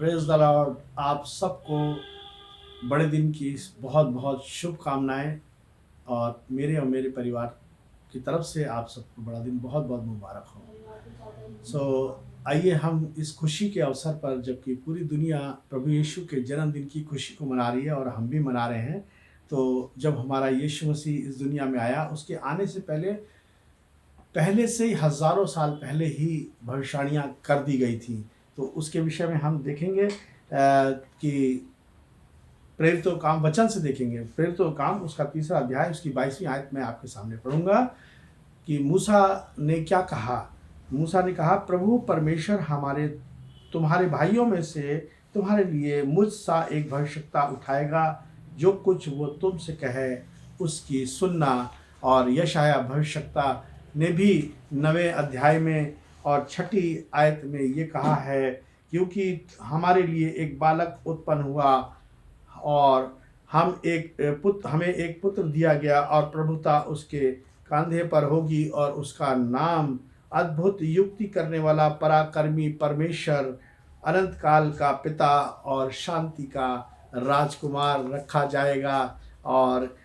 Praise the Lord. आप सबको बड़े दिन की बहुत बहुत शुभकामनाएं और मेरे परिवार की तरफ से आप सबको बड़ा दिन बहुत बहुत मुबारक हो। आइए हम इस खुशी के अवसर पर, जबकि पूरी दुनिया प्रभु यीशु के जन्मदिन की खुशी को मना रही है और हम भी मना रहे हैं, तो जब हमारा यीशु मसीह इस दुनिया में आया, उसके आने से पहले पहले से ही हज़ारों साल पहले ही भविष्यवाणियाँ कर दी गई थी। तो उसके विषय में हम देखेंगे कि प्रेरितों काम वचन से देखेंगे। प्रेरितों काम उसका 3रा अध्याय उसकी 22वीं आयत में आपके सामने पढ़ूंगा कि मूसा ने क्या कहा। मूसा ने कहा, प्रभु परमेश्वर तुम्हारे भाइयों में से तुम्हारे लिए मुझ सा एक भविष्यद्वक्ता उठाएगा, जो कुछ वो तुमसे कहे उसकी सुनना। और यशाया भविष्यद्वक्ता ने भी 9वें अध्याय में और 6ठी आयत में ये कहा है, क्योंकि हमारे लिए एक बालक उत्पन्न हुआ और हमें एक पुत्र दिया गया और प्रभुता उसके कंधे पर होगी, और उसका नाम अद्भुत युक्ति करने वाला, पराक्रमी परमेश्वर, अनंत काल का पिता और शांति का राजकुमार रखा जाएगा। और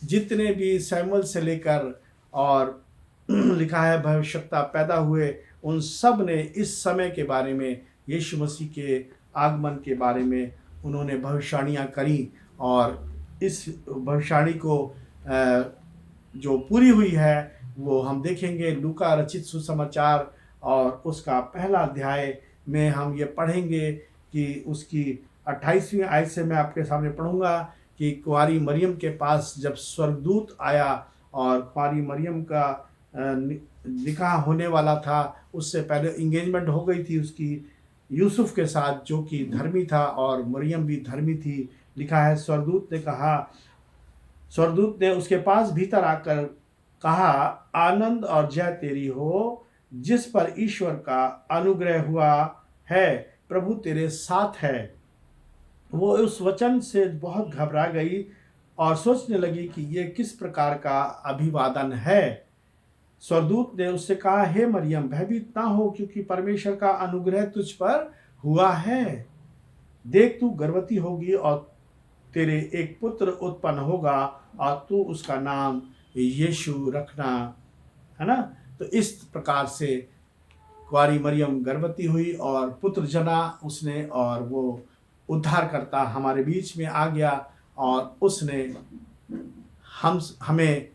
जितने भी सैमुअल से लेकर और लिखा है भविष्यद्वक्ता पैदा हुए, उन सब ने इस समय के बारे में, यीशु मसीह के आगमन के बारे में उन्होंने भविष्यवाणियाँ करी। और इस भविष्यवाणी को जो पूरी हुई है वो हम देखेंगे लूका रचित सुसमाचार और उसका 1 अध्याय में हम ये पढ़ेंगे कि उसकी 28वीं आयत से मैं आपके सामने पढ़ूंगा कि कुंवारी मरियम के पास जब स्वर्गदूत आया और कुंवारी मरियम का निकाह होने वाला था, उससे पहले इंगेजमेंट हो गई थी उसकी यूसुफ के साथ, जो कि धर्मी था और मरियम भी धर्मी थी। लिखा है, स्वर्गदूत ने उसके पास भीतर आकर कहा, आनंद और जय तेरी हो, जिस पर ईश्वर का अनुग्रह हुआ है, प्रभु तेरे साथ है। वो उस वचन से बहुत घबरा गई और सोचने लगी कि ये किस प्रकार का अभिवादन है। स्वर्गदूत ने उससे कहा, हे मरियम, भयभीत ना हो, क्योंकि परमेश्वर का अनुग्रह तुझ पर हुआ है। देख, तू गर्भवती होगी और तेरे एक पुत्र उत्पन्न होगा और तू उसका नाम यीशु रखना, है ना। तो इस प्रकार से कुंवारी मरियम गर्भवती हुई और पुत्र जना उसने, और वो उद्धारकर्ता हमारे बीच में आ गया और उसने हमें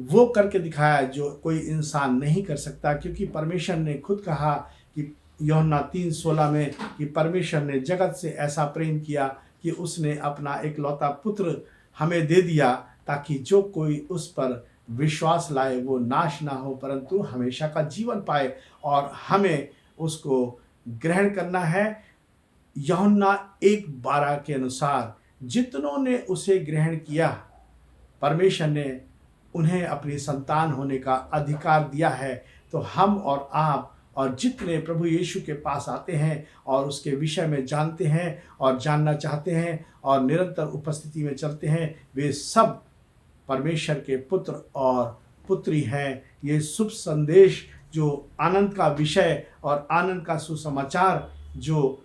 वो करके दिखाया जो कोई इंसान नहीं कर सकता, क्योंकि परमेश्वर ने खुद कहा कि यूहन्ना 3:16 में कि परमेश्वर ने जगत से ऐसा प्रेम किया कि उसने अपना एकलौता पुत्र हमें दे दिया, ताकि जो कोई उस पर विश्वास लाए वो नाश ना हो परंतु हमेशा का जीवन पाए। और हमें उसको ग्रहण करना है। यूहन्ना 1:12 के अनुसार जितनों ने उसे ग्रहण किया, परमेश्वर ने उन्हें अपनी संतान होने का अधिकार दिया है। तो हम और आप और जितने प्रभु यीशु के पास आते हैं और उसके विषय में जानते हैं और जानना चाहते हैं और निरंतर उपस्थिति में चलते हैं, वे सब परमेश्वर के पुत्र और पुत्री हैं। ये शुभ संदेश, जो आनंद का विषय और आनंद का सुसमाचार जो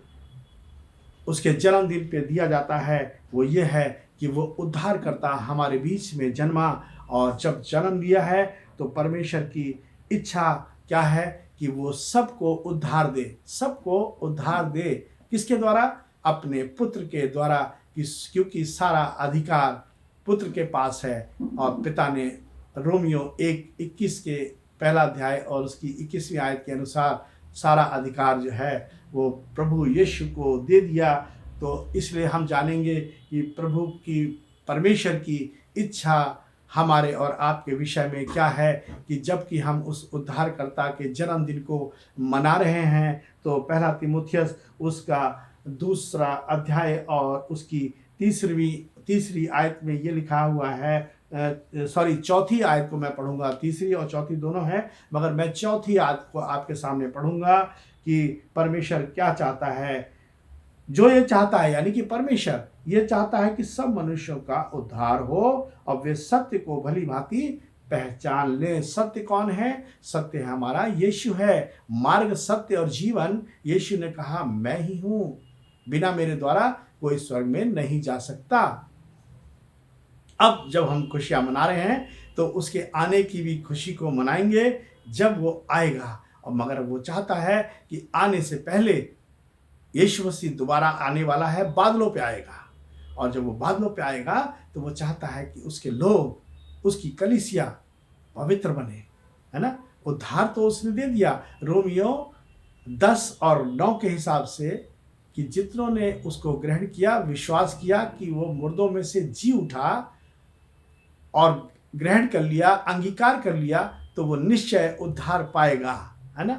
उसके जन्मदिन पे दिया जाता है, वो ये है कि वो उद्धारकर्ता हमारे बीच में जन्मा। और जब जन्म लिया है तो परमेश्वर की इच्छा क्या है कि वो सबको उद्धार दे, सबको उद्धार दे। किसके द्वारा? अपने पुत्र के द्वारा, क्योंकि सारा अधिकार पुत्र के पास है। और पिता ने रोमियो 1:21 के 1 अध्याय और उसकी 21वीं आयत के अनुसार सारा अधिकार जो है वो प्रभु यीशु को दे दिया। तो इसलिए हम जानेंगे कि प्रभु की, परमेश्वर की इच्छा हमारे और आपके विषय में क्या है, कि जबकि हम उस उद्धारकर्ता के जन्मदिन को मना रहे हैं, तो 1 तीमुथियुस उसका 2 अध्याय और उसकी तीसरी आयत में ये लिखा हुआ है, चौथी आयत को मैं पढ़ूंगा। तीसरी और चौथी दोनों हैं, मगर मैं चौथी आयत को आपके सामने पढ़ूंगा कि परमेश्वर क्या चाहता है। जो ये चाहता है, यानी कि परमेश्वर ये चाहता है कि सब मनुष्यों का उद्धार हो और वे सत्य को भली भांति पहचान लें। सत्य कौन है? सत्य हमारा यीशु है। मार्ग, सत्य और जीवन, यीशु ने कहा मैं ही हूँ, बिना मेरे द्वारा कोई स्वर्ग में नहीं जा सकता। अब जब हम खुशियां मना रहे हैं तो उसके आने की भी खुशी को मनाएंगे जब वो आएगा। और मगर वो चाहता है कि आने से पहले यीशु मसीह दोबारा आने वाला है, बादलों पे आएगा। और जब वो बादलों पे आएगा तो वो चाहता है कि उसके लोग, उसकी कलीसिया पवित्र बने, है ना। उद्धार तो उसने दे दिया। रोमियो 10 और 9 के हिसाब से कि जितनों ने उसको ग्रहण किया, विश्वास किया कि वो मुर्दों में से जी उठा और ग्रहण कर लिया, अंगीकार कर लिया, तो वो निश्चय उद्धार पाएगा, है ना।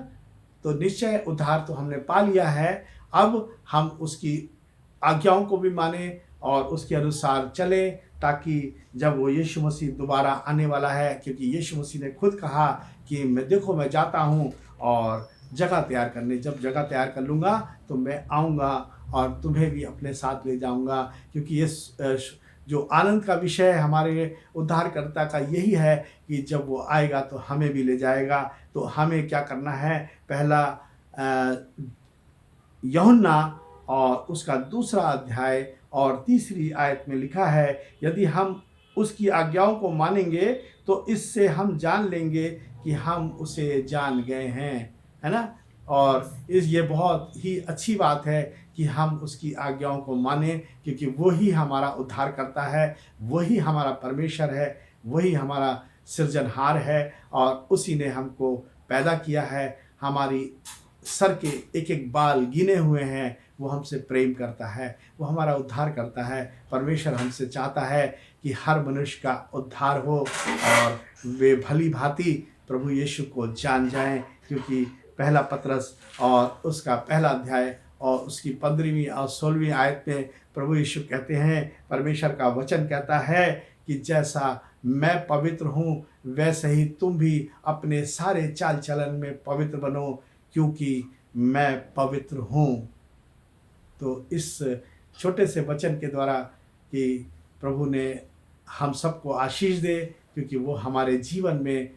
तो निश्चय उद्धार तो हमने पा लिया है। अब हम उसकी आज्ञाओं को भी माने और उसके अनुसार चले, ताकि जब वो यीशु मसीह दोबारा आने वाला है, क्योंकि यीशु मसीह ने खुद कहा कि मैं जाता हूँ और जगह तैयार करने, जब जगह तैयार कर लूँगा तो मैं आऊँगा और तुम्हें भी अपने साथ ले जाऊँगा। क्योंकि ये जो आनंद का विषय हमारे उद्धारकर्ता का यही है कि जब वो आएगा तो हमें भी ले जाएगा। तो हमें क्या करना है? पहला यूहन्ना और उसका 2 अध्याय और 3 आयत में लिखा है, यदि हम उसकी आज्ञाओं को मानेंगे तो इससे हम जान लेंगे कि हम उसे जान गए हैं, है ना। और ये बहुत ही अच्छी बात है कि हम उसकी आज्ञाओं को मानें, क्योंकि वही हमारा उद्धार करता है, वही हमारा परमेश्वर है, वही हमारा सृजनहार है और उसी ने हमको पैदा किया है। हमारी सर के एक एक बाल गिने हुए हैं, वो हमसे प्रेम करता है, वो हमारा उद्धार करता है। परमेश्वर हमसे चाहता है कि हर मनुष्य का उद्धार हो और वे भली भांति प्रभु यीशु को जान जाएं। क्योंकि पहला पतरस और उसका पहला अध्याय और उसकी 15वीं और 16वीं आयत में प्रभु यीशु कहते हैं, परमेश्वर का वचन कहता है कि जैसा मैं पवित्र हूँ वैसे ही तुम भी अपने सारे चाल चलन में पवित्र बनो, क्योंकि मैं पवित्र हूँ। तो इस छोटे से वचन के द्वारा कि प्रभु ने हम सबको आशीष दे, क्योंकि वो हमारे जीवन में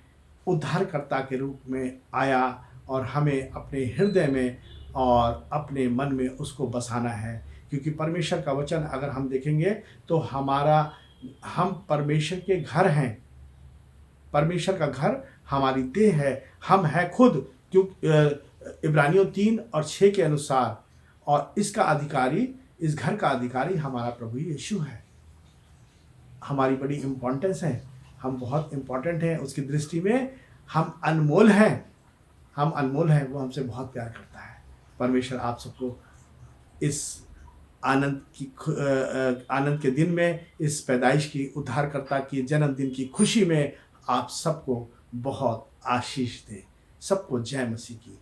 उद्धारकर्ता के रूप में आया और हमें अपने हृदय में और अपने मन में उसको बसाना है। क्योंकि परमेश्वर का वचन अगर हम देखेंगे तो हम परमेश्वर के घर हैं। परमेश्वर का घर हमारी देह है, हम हैं खुद, क्यों इब्रानियों 3 और 6 के अनुसार। और इसका अधिकारी, इस घर का अधिकारी हमारा प्रभु यीशु है। हमारी बड़ी इम्पोर्टेंस है, हम बहुत इम्पोर्टेंट हैं उसकी दृष्टि में। हम अनमोल हैं, हम अनमोल हैं, वो हमसे बहुत प्यार करता है। परमेश्वर आप सबको इस आनंद के दिन में, इस पैदाइश की, उद्धारकर्ता की जन्मदिन की खुशी में आप सबको बहुत आशीष दे। सबको जय मसीह की।